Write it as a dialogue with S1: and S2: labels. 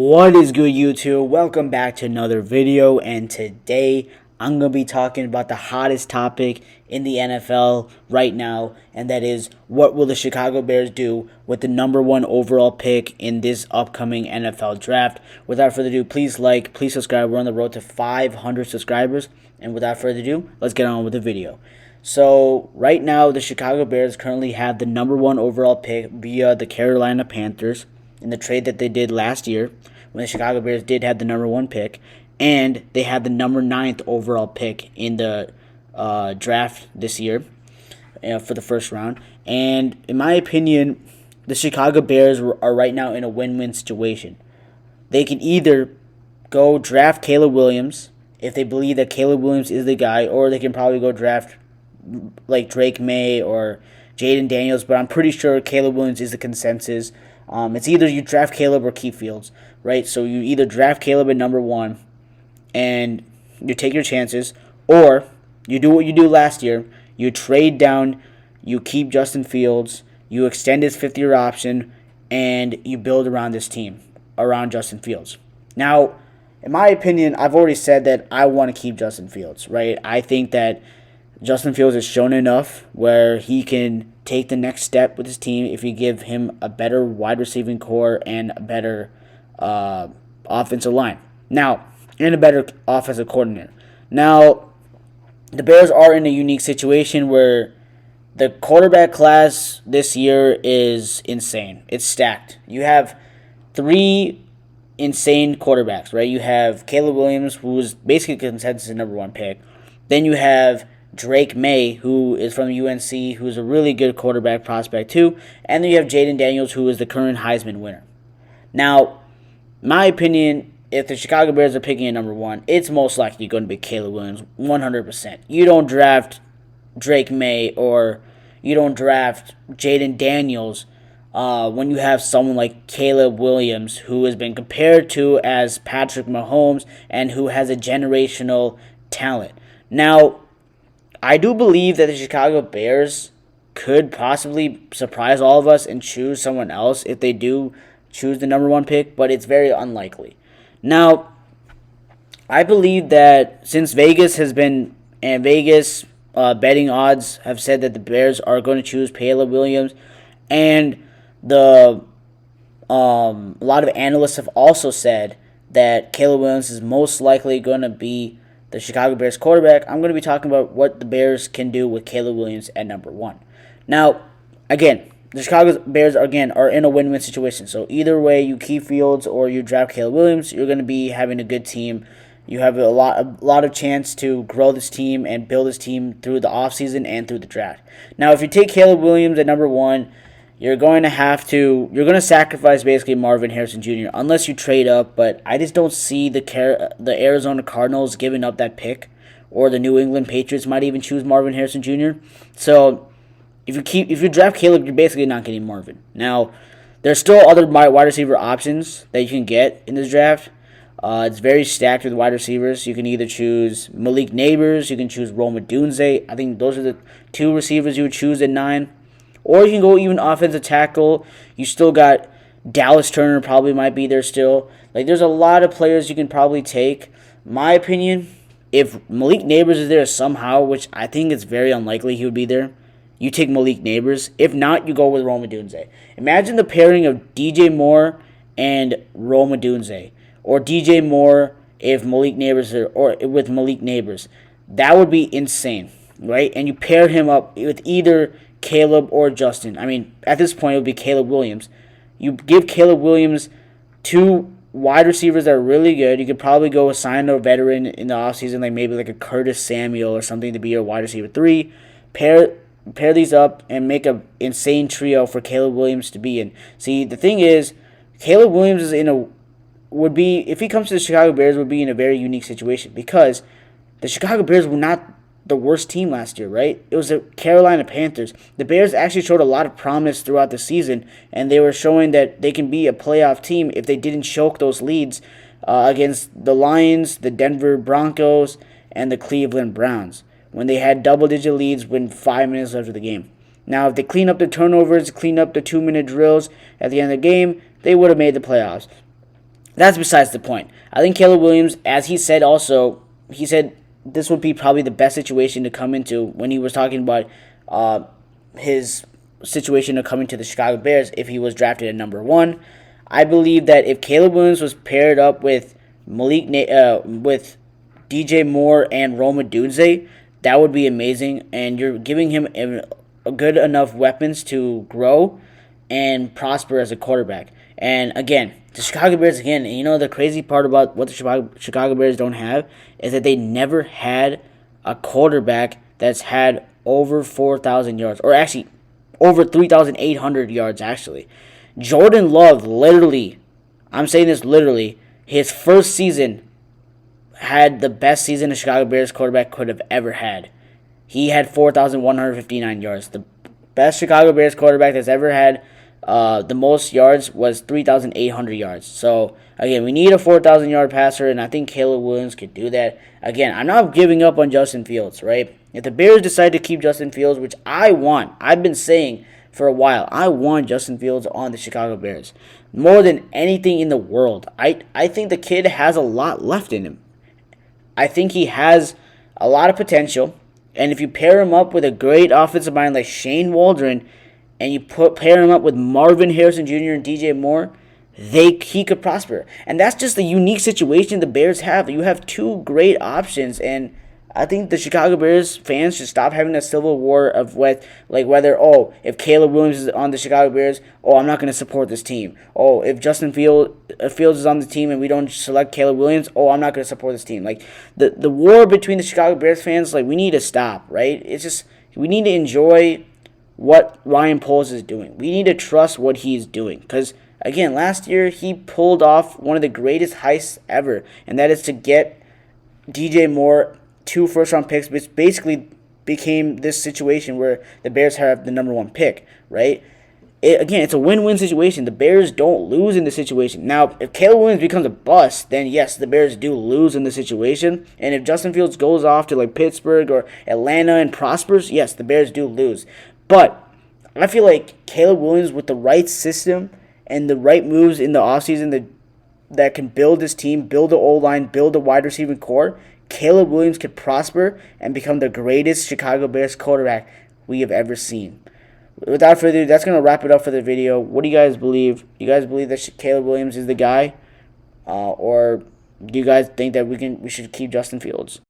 S1: What is good, YouTube? Welcome back to another video, and today I'm going to be talking about the hottest topic in the NFL right now, and that is, what will the Chicago Bears do with the number one overall pick in this upcoming NFL draft? Without further ado, please like, please subscribe. We're on the road to 500 subscribers, and without further ado, let's get on with the video. So right now, the Chicago Bears currently have the number one overall pick via the Carolina Panthers in the trade that they did last year, when the Chicago Bears did have the number one pick, and they had the number 9th overall pick in the draft this year for the first round. And in my opinion, the Chicago Bears are right now in a win-win situation. They can either go draft Caleb Williams if they believe that Caleb Williams is the guy, or they can probably go draft like Drake May or Jaden Daniels, but I'm pretty sure Caleb Williams is the consensus. It's either you draft Caleb or Keith Fields, right? So you either draft Caleb at number 1 and you take your chances, or you do what you do last year. You trade down, you keep Justin Fields, you extend his 5th-year option, and you build around this team, around Justin Fields. Now, in my opinion, I've already said that I want to keep Justin Fields, right? I think that Justin Fields has shown enough where he can take the next step with his team if you give him a better wide receiving core and a better offensive line. Now, and a better offensive coordinator. Now, the Bears are in a unique situation where the quarterback class this year is insane. It's stacked. You have 3 insane quarterbacks, right? You have Caleb Williams, who is basically consensus number 1 pick. Then you have Drake May, who is from UNC, who's a really good quarterback prospect too. And then you have Jaden Daniels, who is the current Heisman winner. Now, my opinion, if the Chicago Bears are picking at number 1, it's most likely going to be Caleb Williams, 100%. You don't draft Drake May or you don't draft Jaden Daniels when you have someone like Caleb Williams, who has been compared to as Patrick Mahomes and who has a generational talent. Now, I do believe that the Chicago Bears could possibly surprise all of us and choose someone else if they do choose the number 1 pick, but it's very unlikely. Now, I believe that since Vegas has been, and Vegas betting odds have said that the Bears are going to choose Caleb Williams, and a lot of analysts have also said that Caleb Williams is most likely going to be the Chicago Bears quarterback, I'm going to be talking about what the Bears can do with Caleb Williams at number 1. Now, again, the Chicago Bears, again, are in a win-win situation. So either way, you keep Fields or you draft Caleb Williams, you're going to be having a good team. You have a lot of chance to grow this team and build this team through the offseason and through the draft. Now, if you take Caleb Williams at number 1, you're going to sacrifice basically Marvin Harrison Jr. unless you trade up, but I just don't see the Arizona Cardinals giving up that pick, or the New England Patriots might even choose Marvin Harrison Jr. So if you draft Caleb, you're basically not getting Marvin. Now, there's still other wide receiver options that you can get in this draft. It's very stacked with wide receivers. You can either choose Malik Nabers, you can choose Rome Odunze. I think those are the 2 receivers you would choose at 9. Or you can go even offensive tackle. You still got Dallas Turner probably might be there still. Like, there's a lot of players you can probably take. My opinion, if Malik Nabers is there somehow, which I think it's very unlikely he would be there, you take Malik Nabers. If not, you go with Rome Odunze. Imagine the pairing of DJ Moore and Rome Odunze. Or DJ Moore if Malik Nabers or with Malik Nabers. That would be insane, right? And you pair him up with either Caleb or Justin. I mean, at this point, it would be Caleb Williams. You give Caleb Williams 2 wide receivers that are really good. You could probably go sign a veteran in the offseason, like maybe like a Curtis Samuel or something to be your wide receiver 3. Pair these up and make an insane trio for Caleb Williams to be in. See, the thing is, Caleb Williams is if he comes to the Chicago Bears, would be in a very unique situation, because the Chicago Bears were not the worst team last year, right? It was the Carolina Panthers. The Bears actually showed a lot of promise throughout the season, and they were showing that they can be a playoff team if they didn't choke those leads against the Lions, the Denver Broncos, and the Cleveland Browns, when they had double-digit leads with 5 minutes left of the game. Now, if they clean up the turnovers, clean up the 2-minute drills at the end of the game, they would have made the playoffs. That's besides the point. I think Caleb Williams, as he said also, he said this would be probably the best situation to come into when he was talking about his situation of coming to the Chicago Bears if he was drafted at number one. I believe that if Caleb Williams was paired up with with DJ Moore and Rome Odunze, that would be amazing. And you're giving him a good enough weapons to grow and prosper as a quarterback. And again, the Chicago Bears, again, you know, the crazy part about what the Chicago Bears don't have is that they never had a quarterback that's had over 4,000 yards, or actually over 3,800 yards, actually. Jordan Love, literally, I'm saying this literally, his first season had the best season a Chicago Bears quarterback could have ever had. He had 4,159 yards. The best Chicago Bears quarterback that's ever had the most yards was 3,800 yards. So, again, we need a 4,000 yard passer, and I think Caleb Williams could do that. Again, I'm not giving up on Justin Fields, right? If the Bears decide to keep Justin Fields, which I want, I've been saying for a while, I want Justin Fields on the Chicago Bears more than anything in the world. I think the kid has a lot left in him. I think he has a lot of potential. And if you pair him up with a great offensive mind like Shane Waldron, and you pair him up with Marvin Harrison Jr. and DJ Moore, he could prosper. And that's just the unique situation the Bears have. You have two great options, and I think the Chicago Bears fans should stop having a civil war of whether if Caleb Williams is on the Chicago Bears, I'm not going to support this team. If Justin Fields is on the team and we don't select Caleb Williams, I'm not going to support this team. Like the war between the Chicago Bears fans, like we need to stop, right? It's just we need to enjoy what Ryan Poles is doing. We need to trust what he's doing. Because, again, last year he pulled off one of the greatest heists ever, and that is to get DJ Moore 2 first-round picks, which basically became this situation where the Bears have the number 1 pick, right? It's a win-win situation. The Bears don't lose in the situation. Now, if Caleb Williams becomes a bust, then yes, the Bears do lose in the situation. And if Justin Fields goes off to like Pittsburgh or Atlanta and prospers, yes, the Bears do lose. But I feel like Caleb Williams, with the right system and the right moves in the offseason that can build this team, build the O-line, build the wide receiving core, Caleb Williams could prosper and become the greatest Chicago Bears quarterback we have ever seen. Without further ado, that's going to wrap it up for the video. What do you guys believe? Do you guys believe that Caleb Williams is the guy? Or do you guys think that we should keep Justin Fields?